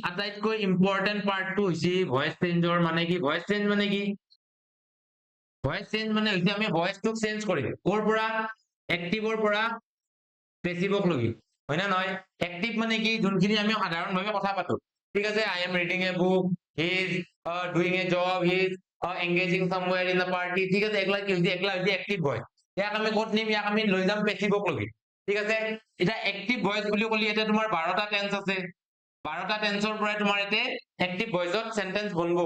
আটাইতকৈ ইম্পৰ্টেন্ট পাৰ্টটো হৈছে ভয়েস চেঞ্জৰ মানে কি ভয়েস চেঞ্জ মানে কি ভয়েস চেঞ্জ মানে হৈছে আমি ভয়েসটোক চেঞ্জ কৰিম কৰ পৰা এক্টিভৰ পৰা পেসিভক লগি হয় না নহয় এক্টিভ মানে কি যোনখিনি আমি সাধাৰণভাৱে কথা পাতো ঠিক আছে I am reading a book he is doing a job he is engaging somewhere in a party ঠিক আছে একলা কি হৈছে এক্টিভ ভয়েস ইয়াক আমি ক'ত নিম ইয়াক আমি লৈ যাম পেসিভক লগি ঠিক আছে এটা এক্টিভ ভয়েস বুলি কলি এটা তোমাৰ 12টা টেন্স আছে 12টা টেন্সৰ পৰা তোমাৰ এতে এক্টিভ ভয়েসত সেন্টেন্স বনব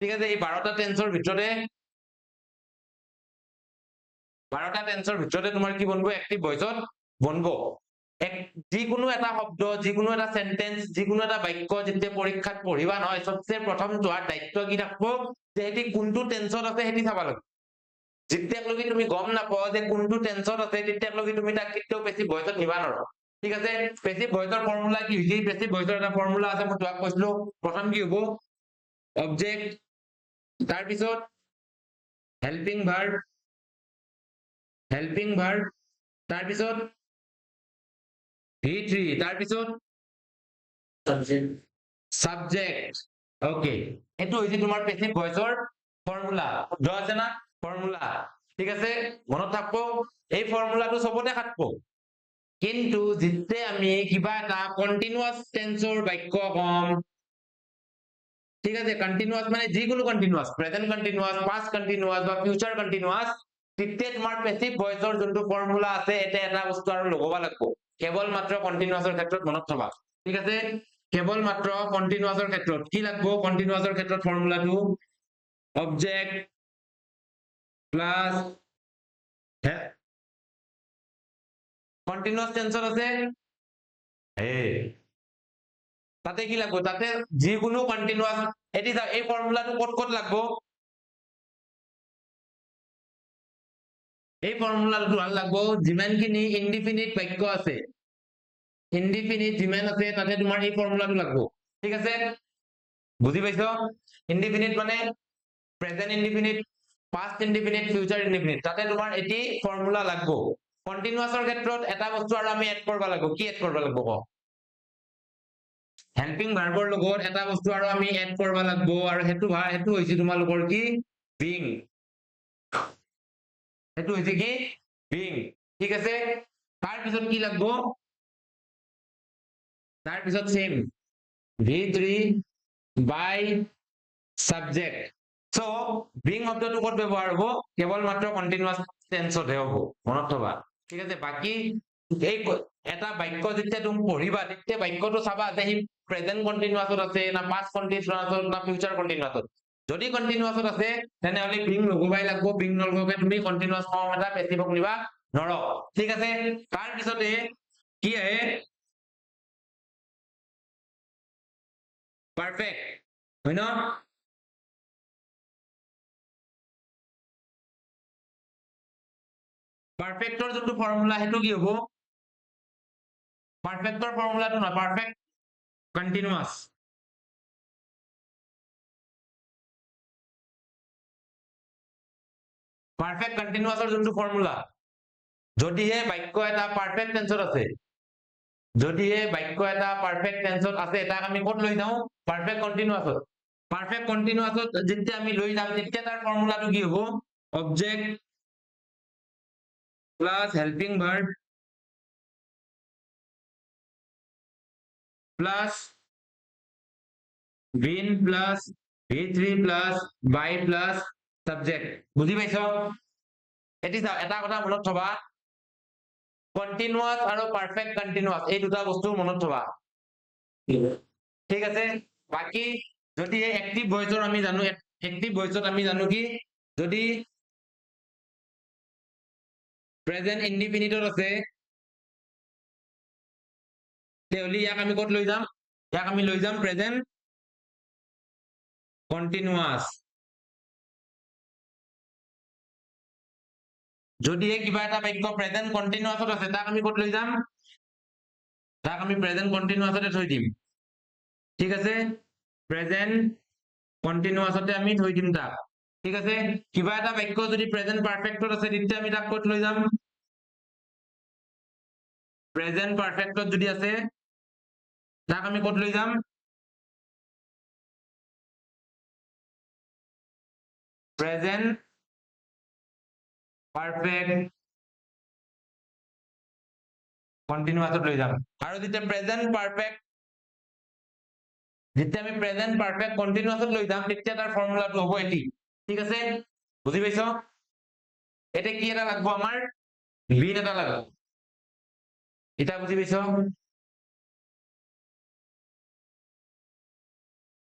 ঠিক আছে এই 12টা টেন্সৰ ভিতৰতে 12টা টেন্সৰ ভিতৰতে তোমাৰ কি বনব এক্টিভ ভয়েসত বনব যিকোনো এটা শব্দ যিকোনো এটা সেন্টেন্স যিকোনো এটা বাক্য যেতিয়া পৰীক্ষাত পঢ়িবা নহয় সবচে প্ৰথম তোমাৰ দায়িত্ব কি থাকব যে এটি কোনটো টেন্সত আছে হেতি চাবা লাগিব যেতিয়ালৈকে তুমি গম নাপাও যে কোনটো টেন্সত আছে তেতিয়ালৈকে তুমি তাক কেতিয়াও পেসিভ ভয়েসত নিবা নৰো ঠিক আছে পেসিভ ভয়েসৰ ফৰ্মুলা কি হৈছে পেসিভ ভয়েসৰ এটা ফৰ্মুলা আছে মই তোমাক কৈছিলো প্ৰথম কি হ'ব অবজেক্ট তাৰ পিছত হেল্পিং ভাৰ্ব তাৰ পিছত V3 তাৰ পিছত সাবজেক্ট ওকে এটো হৈছে তোমাৰ পেসিভ ভয়েসৰ ফৰ্মুলা দ আছে না ফৰ্মুলা ঠিক আছে মনত থাকবো এই ফৰ্মুলাটো সবতে খাটবো কিন্তু যেতে আমি কিবা এটা কন্টিনিউয়াস টেন্সৰ বাক্য কম ঠিক আছে কন্টিনিউয়াস মানে যিকোনো continuous present continuous past continuous বা ফিউচাৰ কন্টিনিউয়াস তেতে তোমাৰ পেসিভ ভয়েসৰ যোনটো ফৰ্মুলা আছে এটা বস্তু আৰু লগাবা লাগবো কেৱল মাত্ৰ কন্টিনিউয়াসৰ ক্ষেত্ৰত মনত থবা ঠিক আছে কেৱল মাত্ৰ কন্টিনিউয়াসৰ ক্ষেত্ৰত কি লাগবো কন্টিনিউয়াসৰ ক্ষেত্ৰত ফৰ্মুলাটো অবজেক্ট প্লাস কন্টিনিউয়াস টেন্সৰ আছে তাতে কি লাগবো তাতে যিকোনো কন্টিনিউয়াস এটি এই ফৰ্মুলাটো কত লাগবো এই ফৰ্মুলাটো লাগবো যিমানখিনি ইনডিফিনিট বাক্য আছে ইনডিফিনিট যিমান আছে তাতে তোমাৰ এই ফৰ্মুলাটো লাগবো ঠিক আছে বুজি পাইছো ইনডিফিনিট মানে present indefinite past indefinite future indefinite তাতে তোমাৰ এটি ফৰ্মুলা লাগবো কন্টিনিউয়াসৰ ক্ষেত্ৰত এটা বস্তু আৰু আমি এড কৰবা লাগবো কি এড কৰবা লাগবো ক হেল্পিং ভাৰ্বৰ লগত এটা বস্তু আৰু আমি এড কৰবা লাগবো আৰু হেতু হৈছে তোমালোকৰ কি বিং হেতু হৈছে কি বিং ঠিক আছে তাৰ পিছত কি লাগবো তাৰ পিছত same V3 by subject so being শব্দটো কত ব্যৱহাৰ হ'ব কেৱল মাত্ৰ কন্টিনিউয়াস টেন্সত হে হ'ব মনত থবা ঠিক আছে বাকি এই এটা বাক্য যেতিয়া তুমি পঢ়িবা তেতিয়া বাক্যটো চাবা যে হি প্ৰেজেন্ট কন্টিনিউয়াসত আছে না পাস্ট কন্টিনিউয়াসত না ফিউচাৰ কন্টিনিউয়াসত যদি কন্টিনিউয়াসত আছে তেনে হলে বিং লগবাই লাগবো বিং নলগকে তুমি কন্টিনিউয়াস ফৰ্ম এটা পেসিভক নিবা নৰ ঠিক আছে তাৰ পিছতে কি আহে পাৰফেক্ট হয় না পাৰফেক্টৰ যোনটো ফৰ্মুলা হেতু কি হ'ব পাৰফেক্টৰ ফৰ্মুলাটো না পাৰফেক্ট কন্টিনিউয়াস পাৰফেক্ট কন্টিনিউয়াসৰ যোনটো ফৰ্মুলা যদিহে বাক্য এটা পারফেক্ট টেন্সত আছে যদিহে বাক্য এটা পারফেক্ট টেন্সত আছে তাক আমি কত লৈ যাও পারফেক্ট কন্টিনিউয়াসত যেতিয়া আমি লৈ যাম তেতিয়া তাৰ ফৰ্মুলাটো কি হ'ব object plus helping verb plus been plus V3 plus by plus subject বুজি পাইছো এটি এটা কথা মনত থবা কন্টিনিউয়াস আৰু পারফেক্ট কন্টিনিউয়াস এই দুটা বস্তু মনত থবা ঠিক আছে বাকি যদি এই এক্টিভ ভয়েসৰ আমি জানো এক্টিভ ভয়েসত আমি জানো কি যদি প্রেজেন্ট ইনডিফিনিটত আছে তেহলি ইয়াক আমি কত লৈ যাম ইয়াক আমি লৈ যাম প্রেজেন্ট কন্টিনিউয়াস যদি কিবা এটা বাক্য প্রেজেন্ট কন্টিনিউয়াসত আছে তাক আমি কত লৈ যাম তাক আমি প্রেজেন্ট কন্টিনিউয়াসতে থৈ দিম ঠিক আছে প্রেজেন্ট কন্টিনিউয়াসতে আমি থৈ দিম তাক ঠিক আছে কিবা এটা বাক্য যদি প্রেজেন্ট পারফেক্টত আছে তেতিয়া আমি তাক কত লৈ যাম প্রেজেন্ট পারফেক্টত যদি আছে তাক আমি কত লৈ যাম প্ৰেজেন্ট পাৰফেক্ট কন্টিনিউয়াছত লৈ যাম আৰু যেতিয়া প্ৰেজেন্ট পাৰফেক্ট যেতিয়া আমি প্ৰেজেন্ট পাৰফেক্ট কন্টিনিউয়াছত লৈ যাম তেতিয়া তাৰ ফৰ্মুলাটো হ'ব এটি ঠিক আছে বুজি পাইছো এটা কি এটা লাগব আমাৰ বিন এটা লাগব এটা বুজি পাইছো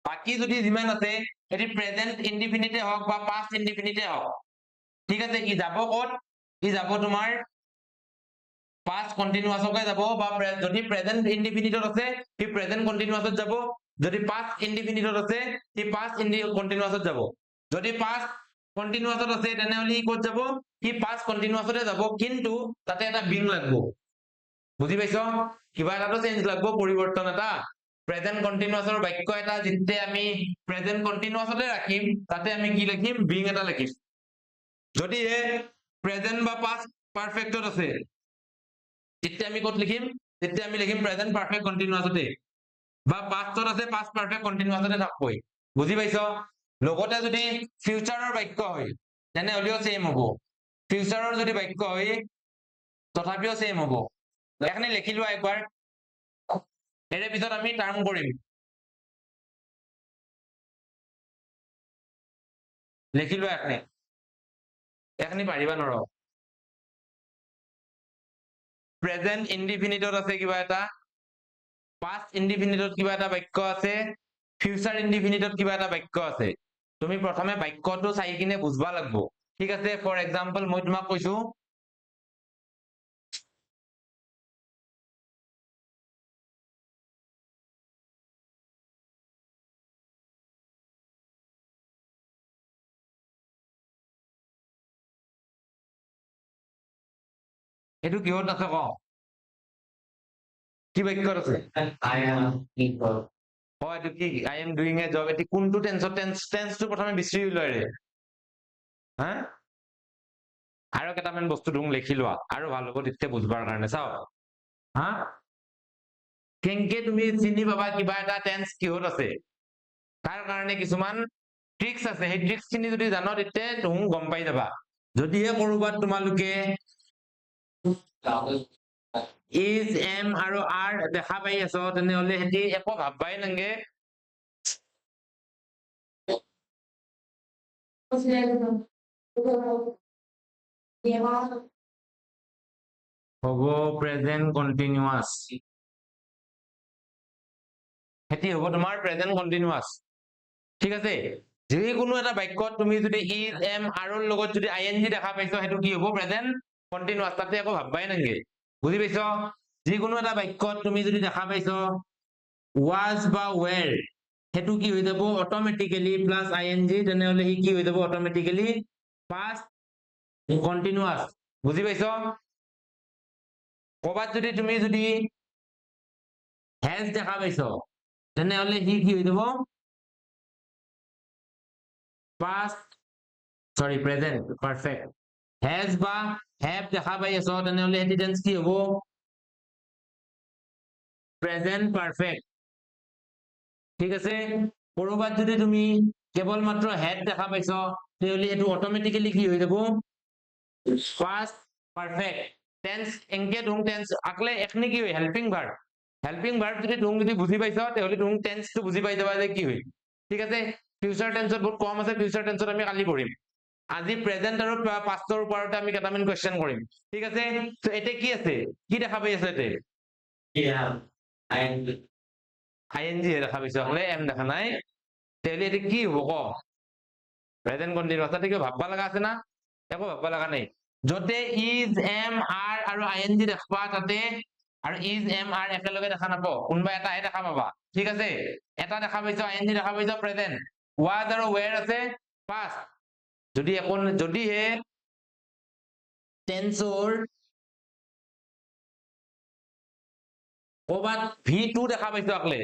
বাকি যদি যিমান আছে এটি প্ৰেজেন্ট ইনডিফিনিটে হওক বা পাস্ট ইনডিফিনিটে হওক ঠিক আছে ই যাব ক'ত ই যাব তোমাৰ পাস্ট কন্টিনিউয়াছকে যাব বা যদি প্ৰেজেন্ট ইনডিফিনিটত আছে সি প্ৰেজেন্ট কন্টিনিউয়াছত যাব যদি পাস্ট ইনডিফিনিটত আছে সি পাস্ট কন্টিনিউয়াছত যাব যদি পাস্ট কন্টিনিউয়াছত আছে তেনেহলে ই ক'ত যাব সি পাস্ট কন্টিনিউয়াছতে যাব কিন্তু তাতে এটা বিন লাগব বুজি পাইছো কিবা এটাতো চেঞ্জ লাগব পৰিৱৰ্তন এটা প্ৰেজেন্ট কন্টিনিউয়াছৰ বাক্য এটা যেতিয়া আমি প্ৰেজেন্ট কন্টিনিউয়াছতে ৰাখিম তাতে আমি কি লিখিম বিং এটা লিখিম যদি এ প্ৰেজেন্ট বা পাস্ট পাৰফেক্টত আছে তেতিয়া আমি ক'ত লিখিম তেতিয়া আমি লিখিম প্ৰেজেন্ট পাৰফেক্ট কন্টিনিউয়াছতে বা পাস্টত আছে পাস্ট পাৰফেক্ট কন্টিনিউয়াছতে থাকবই বুজি পাইছো লগতে যদি ফিউচাৰৰ বাক্য হয় তেনেহলেও সেম হ'ব ফিউচাৰৰ যদি বাক্য হয় তথাপিও সেম হ'ব এখানে লিখি লোৱা একবাৰ এৰে পিছত আমি টাৰ্ম কৰিম লিখি লোৱা এখানে পাৰিবা নৰ প্ৰেজেন্ট ইনডিফিনিটত আছে কিবা এটা পাস্ট ইনডিফিনিটত কিবা এটা বাক্য আছে ফিউচাৰ ইনডিফিনিটত কিবা এটা বাক্য আছে তুমি প্ৰথমে বাক্যটো চাই কিনে বুজবা লাগব ঠিক আছে ফৰ এক্সাম্পল মই তোমাক কৈছো এইটো কিহত আছে ক কি বাক্যত আছে এইটো কি I am doing a job এটি কোনটো টেন্সত টেন্সটো প্ৰথমে বিচাৰি লয় ৰে হা আৰু কেইটামান বস্তু তুমি লিখি লোৱা আৰু ভাল হ'ব তেতিয়া বুজবাৰ কাৰণে চাও হা কেনকে তুমি চিনি পাবা কিবা এটা টেন্স কিহত আছে তাৰ কাৰণে কিছুমান ট্ৰিক্স আছে সেই ট্ৰিক্স খিনি যদি জানো তেতিয়া তুমি গম পাই যাবা যদিহে কৰবাত তোমালোকে ইজ এম আৰু আৰ দেখা পাই আছ তেনেহলে হেতি একো ভাববাই নাংগে হ'ব প্ৰেজেন্ট কন্টিনিউয়াস হেতি হ'ব তোমাৰ প্ৰেজেন্ট কন্টিনিউয়াস ঠিক আছে যিকোনো এটা বাক্যত তুমি যদি ইজ এম আৰৰ লগত যদি আইএনজি দেখা পাইছো হেতু কি হ'ব প্ৰেজেন্ট কন্টিনিউয়াস তাতে একো ভাববাই নাংগে বুজি পাইছো যিকোনো এটা বাক্যত তুমি যদি দেখা পাইছো was বা were হেতু কি হৈ যাব অটোমেটিক্যালি প্লাস আইএনজি তেনেহলে হি কি হৈ যাব অটোমেটিক্যালি পাস্ট কন্টিনিউয়াস বুজি পাইছো কবাত যদি তুমি যদি has দেখা পাইছো তেনেহলে হি কি হৈ যাব past sorry present perfect has বা have দেখা পাই আছো তেনেহলে হেতি টেন্স কি হ'ব present perfect ঠিক আছে কৰবাত যদি তুমি কেৱল মাত্ৰ had দেখা পাইছো তেহলি এটো অটোমেটিক্যালি কি হৈ যাব past perfect tense এংকে ধুং tense আকলে এখনি কি হয় helping verb যদি ধুং যদি বুজি পাইছো তেহলি ধুং tense টো বুজি পাই যাবা যে কি হয় ঠিক আছে future tense বহুত কম আছে future tense আমি কালি কৰিম আজি প্ৰেজেন্ট আৰু পাস্টৰ ওপৰতে আমি কেইটামান কোৱেশ্চন কৰিম ঠিক আছে তো এতে কি আছে কি দেখা পাই আছে এতে আইএনজি দেখা পাইছো হলে এম দেখা নাই তেহলি এতে কি হ'ব ক প্ৰেজেন্ট কন্টিনিউয়াস তাতে কি ভাববা লাগা আছে না একো ভাববা লাগা নাই যতে ইজ এম আৰ আৰু আইএনজি দেখবা তাতে আৰু ইজ এম আৰ একেলগে দেখা নাপাও কোনবা এটাহে দেখা পাবা ঠিক আছে এটা দেখা পাইছো আইএনজি দেখা পাইছো প্ৰেজেন্ট was আৰু were আছে past যদি এখন যদিহে টেন্সৰ কবাত v2 দেখা পাইছো আকলে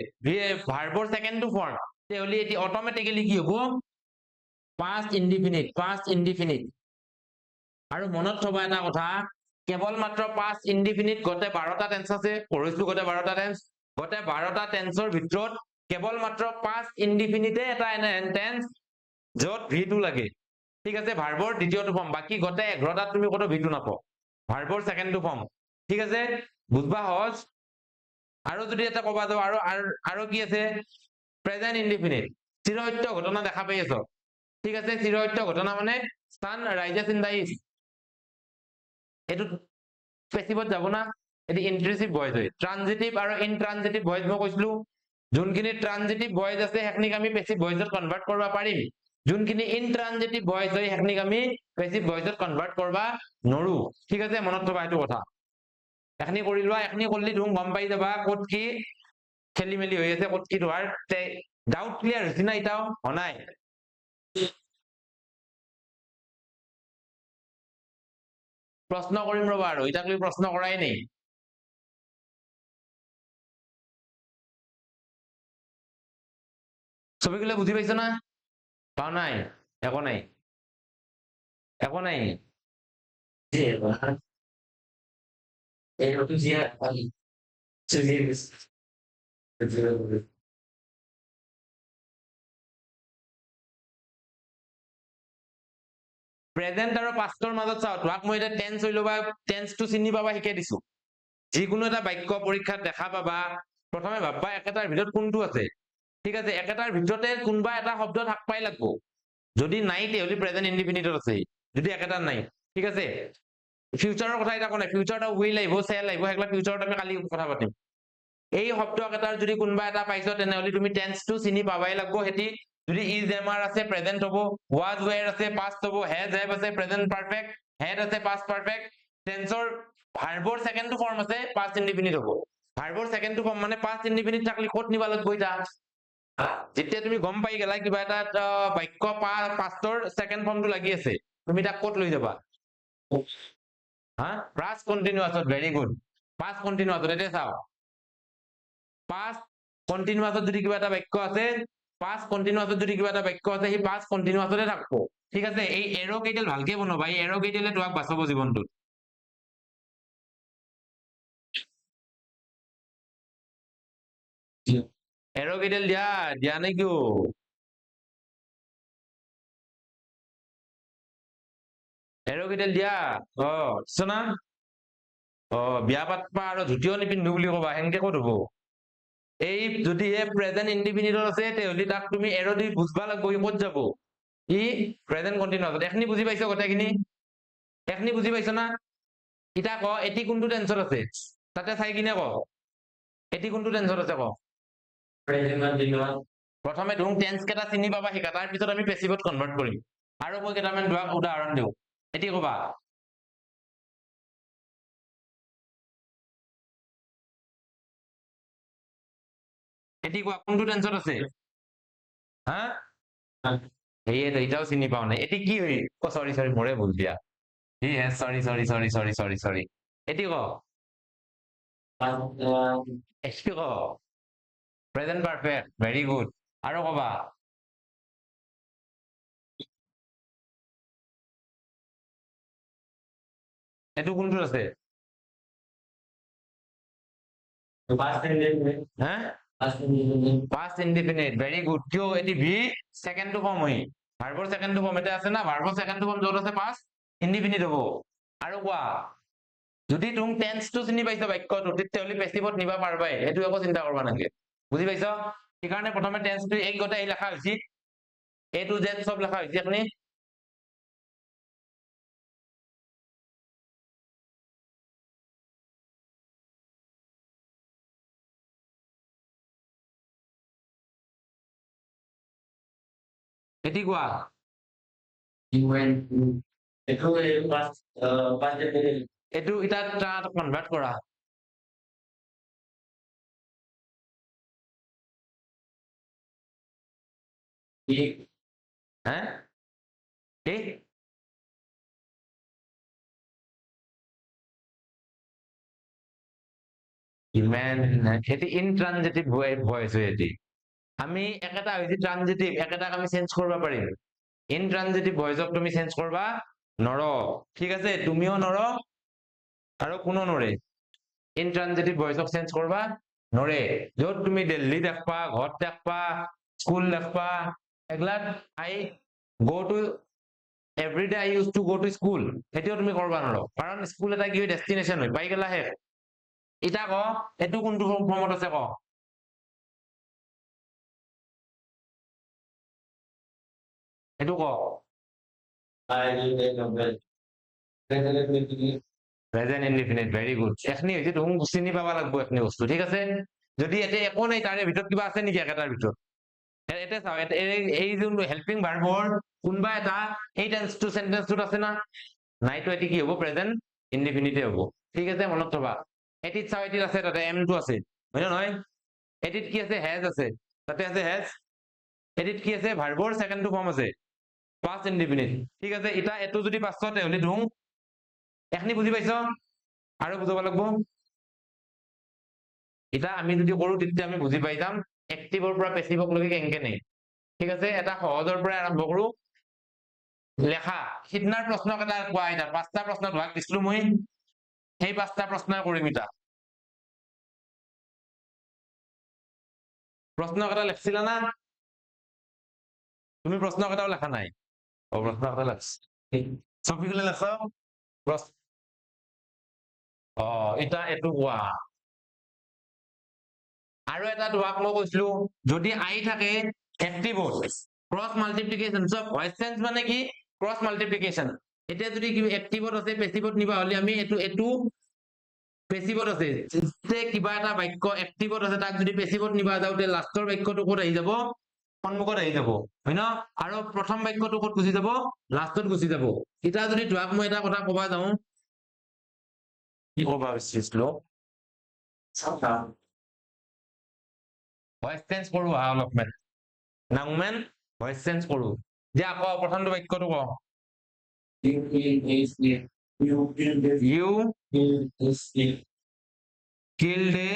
ভাৰ্বৰ সেকেন্ডটো ফৰ্ম তেহলি এটি অটোমেটিক্যালি কি হ'ব past indefinite আৰু মনত থবা এটা কথা কেৱল মাত্ৰ past indefinite গতে 12টা টেন্স আছে পঢ়িছো গতে 12টা টেন্স গতে 12টা টেন্সৰ ভিতৰত কেৱল মাত্ৰ past indefinite এটা টেন্স যত v2 লাগে ঠিক আছে ভাৰ্বৰ দ্বিতীয়টো ফৰ্ম বাকি গোটেই 11টাত তুমি কত ভিটো নাপাও ভাৰ্বৰ সেকেন্ডটো ফৰ্ম ঠিক আছে বুজবা সহজ আৰু যদি এটা কবা যাও আৰু কি আছে প্ৰেজেন্ট ইনডিফিনিট চিৰসত্য ঘটনা দেখা পাই আছো ঠিক আছে চিৰসত্য ঘটনা মানে সান ৰাইজেছ ইন দা ইষ্ট এটো পেসিভত যাব না এটি ইন্ট্ৰেন্সিভ ভয়েস হয় ট্ৰানজিটিভ আৰু ইনট্ৰানজিটিভ ভয়েস মই কৈছিলো যোনখিনি ট্ৰানজিটিভ ভয়েস আছে হেকনিক আমি পেসিভ ভয়েসত কনভাৰ্ট কৰবা পাৰিম যোনখিনি ইনট্ৰানজিটিভ ভয়েস হয় হেকনিক আমি পেসিভ ভয়েসত কনভাৰ্ট কৰবা নৰু ঠিক আছে মনত থবা এইটো কথা এখনি কৰি লোৱা এখনি কৰলি তুমি গম পাই যাবা ক'ত কি খেলি মেলি হৈ আছে ক'ত কি তোমাৰ ডাউট ক্লিয়াৰ হৈছে না এটাও নাই প্ৰশ্ন কৰিম ৰবা আৰু এটাক লৈ প্ৰশ্ন কৰাই নাই ছবিগুলো বুঝি পাইছো না পাও নাই একো নাই একো নাই প্ৰেজেন্ট আৰু পাষ্টৰ মাজত চাও তোমাক মই এটা টেন্স হৈ লবা টেন্সটো চিনি পাবা শিকাই দিছো যিকোনো এটা বাক্য পৰীক্ষাত দেখা পাবা প্ৰথমে ভাববা একেটাৰ ভিতৰত কোনটো আছে ঠিক আছে একেটাৰ ভিতৰতে কোনবা এটা শব্দ থাকবাই লাগব যদি নাই তেহলি প্ৰেজেন্ট ইনডিফিনিটত আছে যদি একেটা নাই ঠিক আছে ফিউচাৰৰ কথা এটা কোৱা নাই ফিউচাৰত উইল আহিব চেল আহিব হেগলা ফিউচাৰত আমি কালি কথা পাতিম এই শব্দ এটাৰ যদি কোনবা এটা পাইছো তেনেহলে তুমি টেন্সটো চিনি পাবাই লাগব হেতি যদি ইজ এমাৰ আছে প্ৰেজেন্ট হ'ব ওয়াজ ওয়্যাৰ আছে পাস্ট হ'ব হেজ হেভ আছে প্ৰেজেন্ট পাৰফেক্ট হেড আছে পাস্ট পাৰফেক্ট টেন্সৰ ভাৰ্বৰ সেকেন্ডটো ফৰ্ম আছে পাস্ট ইনডিফিনিট হ'ব ভাৰ্বৰ সেকেন্ডটো ফৰ্ম মানে পাস্ট ইনডিফিনিট থাকলি ক'ত নিবা লাগব এটা যেতিয়া তুমি গম পাই গেলা কিবা এটা বাক্য পাস্টৰ সেকেন্ড ফৰ্মটো লাগি আছে তুমি তাক ক'ত লৈ যাবা হা পাস্ট কন্টিনিউয়াছত ভেরি গুড পাস্ট কন্টিনিউয়াছত এটা চাও পাস্ট কন্টিনিউয়াছত যদি কিবা এটা বাক্য আছে পাস্ট কন্টিনিউয়াছত যদি কিবা এটা বাক্য আছে সেই পাস্ট কন্টিনিউয়াছতে থাকবো ঠিক আছে এই এৰো কেইডাল ভালকে বনাবা এই এৰো কেইডালে তোমাক বাঁচাব জীৱনটোত এৰো কেইডাল দিয়া নাই কিয় এৰো কেইডাল দিয়া দিছ না বিয়া পাতবা আৰু ধুতিও নিপিন্ধো বুলি কবা সেনেকে ক'ত হব এই যদি প্ৰেজেন্ট ইনডিফিনিটত আছে তেহলি তাক তুমি এৰো দি বুঝবা লাগব ই ক'ত যাব ই প্ৰেজেন্ট কন্টিনিউয়াছত এখনি বুজি পাইছো কথাখিনি এখনি বুজি পাইছো না ইটা ক এটি কোনটো টেন্সত আছে তাতে চাই কিনে ক এটি কোনটো টেন্সত আছে ক প্ৰথমে তুমি টেন্স কেটা চিনি পাবা শিকা তাৰ পিছত আমি পেসিভত কনভাৰ্ট কৰিম আৰু মই কেইটামান উদাহৰণ দিও এটি কবা এটি কোৱা কোনটো টেন্সত আছে হা এটাও চিনি পাও নাই এটি কি হই সরি মোৰে ভুল দিয়া সৰি এটি ক এটি ক প্ৰেজেন্ট পাৰফেক্ট ভেৰি গুড আৰু কবা এটো কোনটো আছে হা পাস্ট ইনডিফিনিট ভেৰি গুড কিয় এটি ভি সেকেন্ডটো ফৰ্ম হই ভাৰ্বৰ সেকেন্ডটো ফৰ্ম এটা আছে না ভাৰ্বৰ সেকেন্ডটো ফৰ্ম যত আছে পাস্ট ইনডিফিনিট হ'ব আৰু কোৱা যদি তুমি টেন্সটো চিনি পাইছা বাক্যটো তেতিয়াহলে পেসিভত নিবা পাৰবাই এটো একো চিন্তা কৰবা নাগে বুজি পাইছো সেইকাৰণে প্ৰথমে টেন্সটো এই গোটাই লেখা হৈছে এ টু জেড সব লেখা হৈছে আপনি এটি কোৱা এটো এটা কনভাৰ্ট কৰা হ্যাঁ ইমান এটি ইনট্রানজিটিভ ভয়েস হয় এটি আমি একটা হইছে ট্রানজিটিভ একেটাক আমি চেঞ্জ করবা পাৰিম ইনট্ৰানজিটিভ ভয়েসক তুমি চেঞ্জ কৰবা নৰ ঠিক আছে তুমিও নৰ আৰু কোনো নৰে ইনট্ৰানজিটিভ ভয়েসক চেঞ্জ কৰবা নৰে যত তুমি দিল্লী দেখবা ঘর দেখবা স্কুল দেখবা এগলা I go to every day I used to go to school এতিয়াও তুমি কৰবা নোৱাৰো কাৰণ স্কুল এটা কি হয় ডেষ্টিনেশ্যন হয় পাই গেলা হে এটা ক এটো কোনটো ফৰ্মত আছে ক এটো ক প্ৰেজেন্ট ইনডিফিনিট ভেৰি গুড এখনি হৈছে তুমি চিনি পাবা লাগব এখনি বস্তু ঠিক আছে যদি এতে একো নাই তাৰে ভিতৰত কিবা আছে নেকি এটাৰ ভিতৰত এতে চাও এই যোনটো হেল্পিং ভাৰ্বৰ কোনবা এটা এই টেন্সটো সেন্টেন্সটোত আছে না নাইতো এটি কি হ'ব প্ৰেজেন্ট ইনডিফিনিটে হ'ব ঠিক আছে মনত থবা এটিত চাও এটিত আছে তাতে এম টো আছে হয় না নহয় এটিত কি আছে হ্যাজ আছে তাতে আছে হ্যাজ এটিত কি আছে ভাৰ্বৰ সেকেন্ড টো ফৰ্ম আছে পাস্ট ইনডিফিনিট ঠিক আছে এটা এটো যদি পাছতে হলি ধুং এখনি বুজি পাইছো আৰু বুজাব লাগব এটা আমি যদি কৰো তেতিয়া আমি বুজি পাই যাম এক্টিভৰ পৰা পেসিভক লৈকে কেনকে নেই ঠিক আছে এটা সহজৰ পৰা আৰম্ভ কৰো লেখা সিদনাৰ প্ৰশ্ন কেইটা কোৱা এটা পাঁচটা প্ৰশ্ন ভাগ দিছিলো মই সেই পাঁচটা প্ৰশ্ন কৰিম এটা প্ৰশ্ন কেইটা লিখছিলা না তুমি প্ৰশ্ন কেইটাও লেখা নাই ও প্ৰশ্ন কেইটা লাগছে সফিকুলে লেখা প্ৰশ্ন এটা এটো কোৱা আৰু এটা তোমাক মই কৈছিলো যদি আই থাকে এক্টিভত ক্ৰস মাল্টিপ্লিকেশন সব ভয়েস চেঞ্জ মানে কি ক্ৰস মাল্টিপ্লিকেশন এতিয়া যদি কি এক্টিভত আছে পেসিভত নিবা হলি আমি এটো পেসিভত আছে যে কিবা এটা বাক্য এক্টিভত আছে তাক যদি পেসিভত নিবা যাওতে লাষ্টৰ বাক্যটো ক'ত আহি যাব সন্মুখত আহি যাব হয় না আৰু প্ৰথম বাক্যটো ক'ত গুচি যাব লাষ্টত গুচি যাব এটা যদি তোমাক মই এটা কথা কবা যাও কি কবা বিচাৰিছিলো চাও ভয়েস চেঞ্জ কৰো অলপমান নাংমেন ভয়েস চেঞ্জ কৰো যে আকৌ প্ৰথমটো বাক্যটো ক you killed a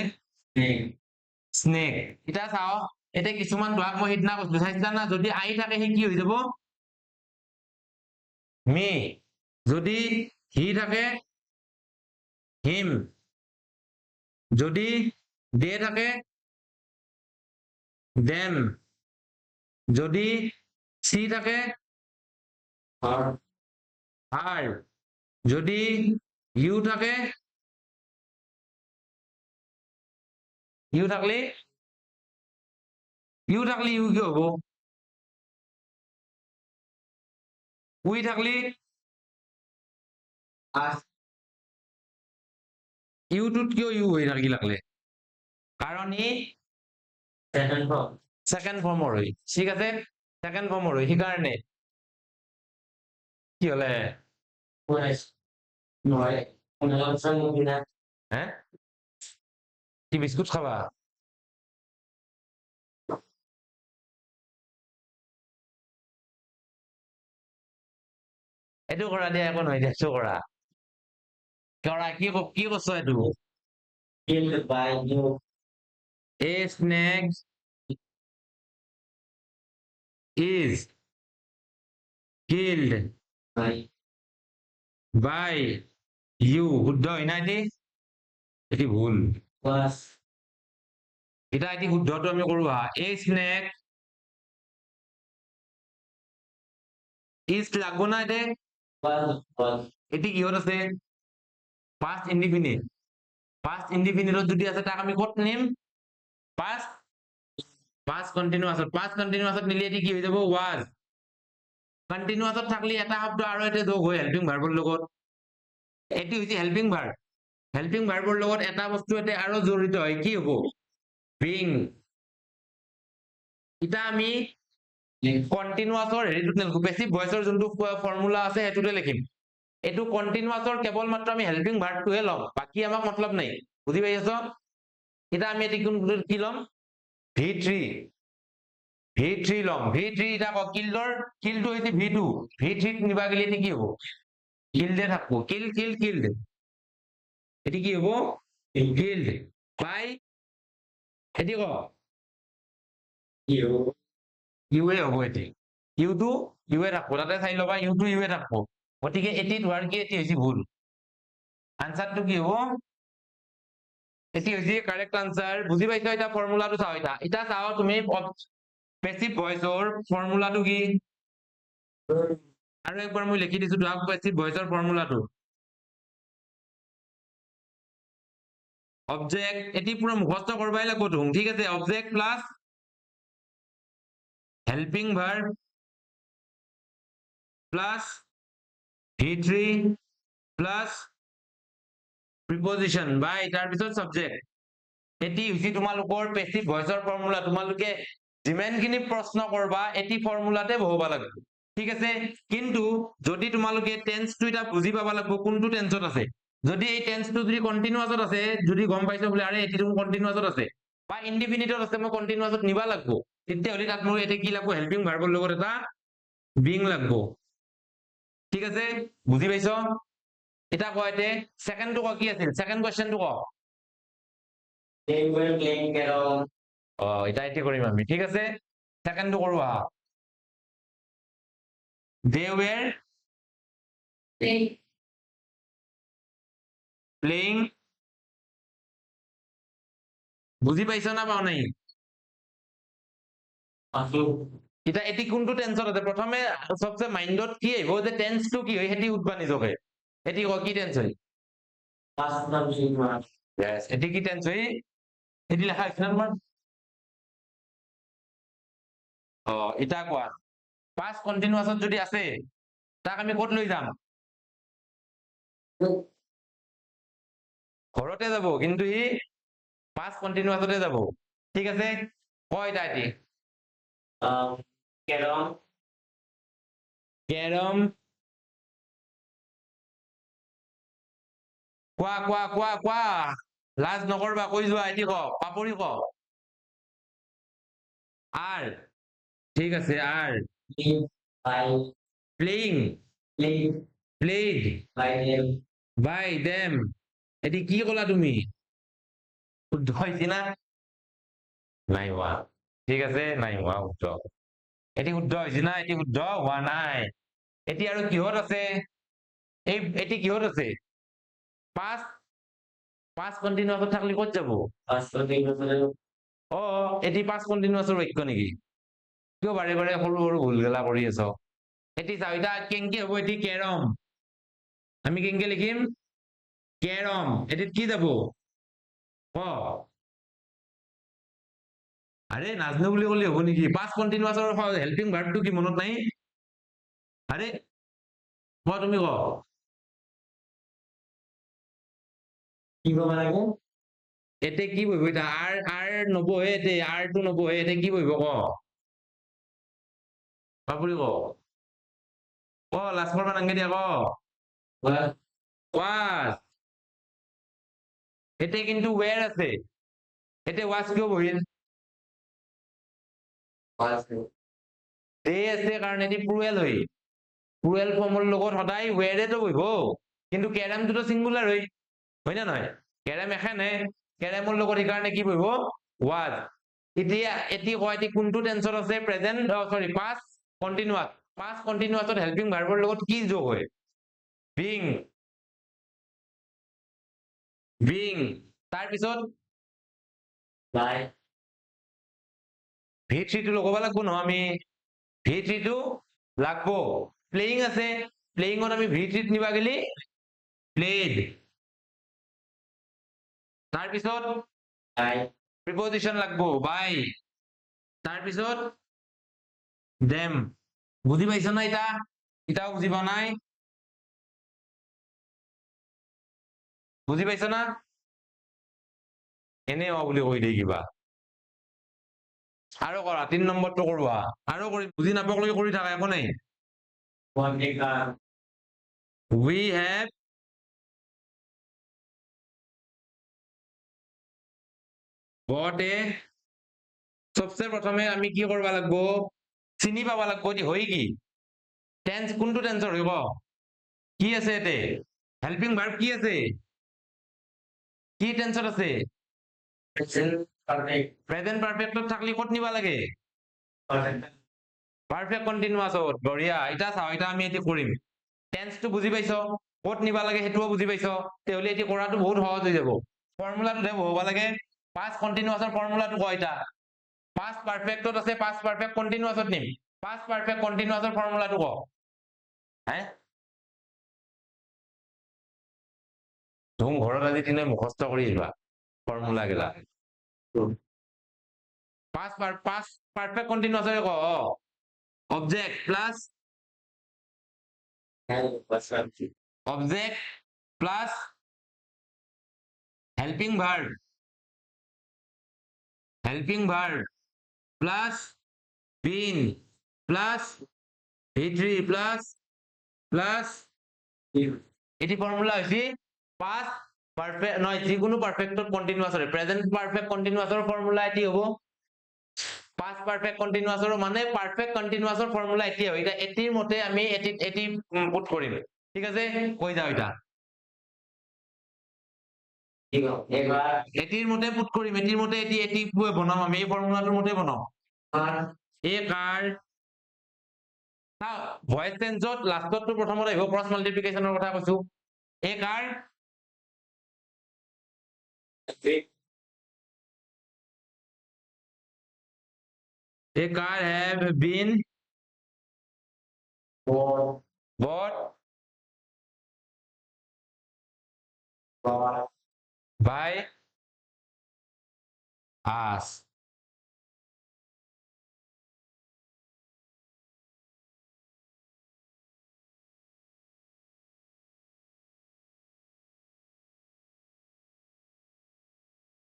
snake এটা চাও এতে কিছুমান ভাগ মই হিদনা কৈছিলো চাইছা না যদি আই থাকে হে কি হৈ যাব মি যদি হি থাকে হিম যদি দে থাকে দেম যদি সি থাকে আর যদি ইউ থাকে ইউ থাকলে ইউ কি হব উই থাকলে ইউটোত কিয় ইউ হৈ থাকি লাগলে কাৰণ ই সেকেন্ড ফৰ্মৰ হয় ঠিক আছে সেকেন্ড ফৰ্মৰ হয় সেইকাৰণে কি হলে কি বিস্কুট খাবা এইটো কৰা দিয়া একো নহয় এইটো কৰা কৰা কি কৈছ এইটো a snake is killed by you শুদ্ধ হয় না এটি ভুল এটা এটি শুদ্ধটো আমি কৰো হা a snake is লাগবো না এটি কিহত আছে past indefinite past indefinite যদি আছে তাক আমি কত নিম past continuous নিলে এটি কি হৈ যাব was continuous থাকলে এটা শব্দ আৰু এটা যোগ হয় হেল্পিং ভাৰ্বৰ লগত এটি হৈছে হেল্পিং ভাৰ্বৰ লগত এটা বস্তু এতে আৰু জড়িত হয় কি হ'ব being এটা আমি কন্টিনিউয়াসৰ হেৰিটো লিখো বেসিক ভয়েসৰ যোনটো ফৰ্মুলা আছে হেতুতে লিখিম এটো কন্টিনিউয়াসৰ কেৱল মাত্ৰ আমি হেল্পিং ভাৰ্বটোহে লম বাকি আমাক মতলব নাই বুজি পাইছ এটা আমি এটি কি লম v3 লম v3 এটা কিল্ডৰ কিলটো হৈছে v2 v3 নিবা গেলে এটি কি হ'ব কিল্ডে থাকবো কিল্ড এটি কি হ'ব কিল্ড বাই এটি ক ইউএ হ'ব এটি ইউটো ইউএ থাকবো তাতে চাই লবা ইউটো ইউএ থাকবো গতিকে এটি ধোৱাৰ কি এটি হৈছে ভুল আনসারটো কি হ'ব এটি হৈছে কারেক্ট আনসার বুজি পাইছো এটা ফর্মুলাটো চাও এটা চাও তুমি পেসিভ ভয়েসৰ ফৰ্মুলাটো কি আৰু একবাৰ মই লিখি দিছো ডাক পেসিভ ভয়েসৰ ফৰ্মুলাটো অবজেক্ট এটি পুরো মুখস্থ করবাই লাগবো তো ঠিক আছে object plus helping verb plus V3 plus preposition by তার পিছত সাবজেক্ট এটি হৈছে তোমালোকৰ পেসিভ ভয়েসৰ ফৰ্মুলা তোমালোকে যিমানখিনি প্ৰশ্ন কৰবা এটি ফৰ্মুলাতে বহুবা লাগিব ঠিক আছে কিন্তু যদি তোমালোকে টেন্সটো এটা বুজি পাবা লাগিব কোনটো টেন্সত আছে যদি এই টেন্সটো যদি কন্টিনিউয়াসত আছে যদি গম পাইছো বলে আরে এটি কন্টিনিউয়াসত আছে বা ইনডিফিনিটত আছে মই কন্টিনিউয়াসত নিবা লাগিব তেতিয়া হলি তাত মই এতে কি লাগব হেল্পিং ভাৰ্বৰ লগত এটা বিং লাগব ঠিক আছে বুজি পাইছো এটা কয়তে সেকেন্ডটো কি আছিল সেকেন্ড কোৱেশ্চনটো ক They were playing carrom. এটা এটি কৰিম আমি ঠিক আছে সেকেন্ডটো কৰো আহা they were playing বুজি পাইছ না পাও নাই এটা এটি কোনটো টেন্সত আছে প্ৰথমে সবচে মাইন্ডত কি আহিব যে টেন্সটো কি হয় হেতি উৎপা নিজকে এটি কি টেন্স হয় Past continuous. yes এটি কি টেন্স হয় এটি লেখা আছে না তোমাৰ এটা কোৱা পাস্ট কন্টিনিউয়াসত যদি আছে তাক আমি ক'ত লৈ যাম ঘৰতে যাব কিন্তু ই পাস্ট কন্টিনিউয়াসতে যাব ঠিক আছে কয় এটা এটি Carrom. কেৰম কোৱা লাজ নকৰবা কৈ যোৱা এটি ক পাপৰি ক আর ঠিক আছে আর Playing by played by them. By them এটি কি কলা তুমি শুদ্ধ হয়েছি না নাই হোৱা ঠিক আছে নাই হোৱা শুদ্ধ এটি শুদ্ধ হয়েছি না এটি শুদ্ধ হোৱা নাই এটি আৰু কিহত আছে এটি কিহত আছে পাঁচ কন্টিনিউয়াসত থাকলে ক'ত যাব Past continuous. এটি পাঁচ কন্টিনিউয়াসৰ বাক্য নেকি কিয় বাৰে বাৰে সৰু সৰু ভুল গেলা কৰি আছ এটি চাও এটা কেংকে হ'ব এটি কেৰম আমি কেংকে লিখিম কেৰম এটিত কি যাব আৰে নাজনো বুলি কলি হ'ব নেকি পাঁচ কন্টিনিউয়াসৰ হেল্পিং ভাৰ্বটো কি মনত নাই আরে তুমি ক কি কব লাগে এতে কি বহিব এটা আর নবহে এতে আরটো নবহে এতে কি বহিব ক বাপুৰি ক লাজ কৰবা নাংগে দিয়া ক was এতে কিন্তু where আছে এতে was কিয় বহিল they আছে কাৰণ এটি প্লুৰেল হয় প্লুৰেল ফৰ্মৰ লগত সদায় where এটো বহিব কিন্তু কেৰামটো সিঙ্গুলাৰ হয় না নহয় কেৰাম এখানে কেৰামৰ লগত সেইকাৰণে কি বহিব was এতিয়া এটি কয় এটি কোনটো টেন্সত আছে প্ৰেজেন্ট সৰি পাস্ট কন্টিনিউয়াসত হেল্পিং ভাৰ্বৰ লগত কি যোগ হয় বিং তাৰ পিছত by V3 টো লগাব লাগব ন আমি V3 টো লাগব প্লেইং আছে প্লেইঙত আমি V3 নিবা গেলি প্লেড তাৰ পিছত by প্ৰিপজিশন লাগব বাই তাৰ পিছত দেম বুজি পাইছ না এটাও বুজি পা নাই বুজি পাইছ না এনে বুলি কৈ দেই কিবা আৰু কৰা 3 নম্বৰটো কৰোৱা আৰু কৰি বুজি নাপাকলৈকে কৰি থাকা একো নাই one acre. we have bought a সবচে প্ৰথমে আমি কি কৰবা লাগব চিনি পাবা লাগব এটি হয় কি টেন্স কোনটো টেন্সৰ হইব কি আছে এতে হেল্পিং ভাৰ্ব কি আছে কি টেন্সত আছে Present perfect. প্ৰেজেন্ট পাৰফেক্টত থাকলি ক'ত নিবা লাগে Perfect. পাৰফেক্ট কন্টিনিউয়াসত বঢ়িয়া এটা চাও এটা আমি এটি কৰিম টেন্সটো বুজি পাইছো ক'ত নিবা লাগে হেতুও বুজি পাইছো তেহলি এটি কৰাটো বহুত সহজ হৈ যাব ফৰ্মুলাটো দেব হ'ব লাগে পাস্ট কন্টিনিউয়াসৰ ফৰ্মুলাটো কয় এটা পাস্ট পাৰফেক্টত আছে পাস্ট পাৰফেক্ট কন্টিনিউয়াসত নিম পাস্ট পাৰফেক্ট কন্টিনিউয়াসৰ ফৰ্মুলাটো ক হে তুমি ঘৰত আজি দিনে মুখস্থ কৰি আহিবা ফৰ্মুলা গিলা পাঁচ পাৰফেক্ট কন্টিনিউয়াছৰে ক object plus object plus helping verb plus been plus V3 plus এটি ফর্মুলা হইছে পাস্ট পারফেক্ট নয় যিকোনো পারফেক্টত কন্টিনিউয়াছৰে প্ৰেজেন্ট পাৰফেক্ট কন্টিনিউয়াছৰ ফৰ্মুলা এটি হ'ব পাস্ট পাৰফেক্ট কন্টিনিউয়াছৰ মানে পাৰফেক্ট কন্টিনিউয়াছৰ ফৰ্মুলা এটি হয় এটা এটিৰ মতে আমি এটি পুট কৰিম ঠিক আছে কৈ যাও এটা এটিৰ মতে পুট কৰিম এটিৰ মতে এটি বনাম আমি এই ফৰ্মুলাটোৰ মতে বনাম এ কাৰ ভয়েস টেন্সত লাষ্টত তো প্ৰথমত আহিব ক্ৰস মাল্টিপ্লিকেশনৰ কথা কৈছো এ কাৰ A car have been bought by us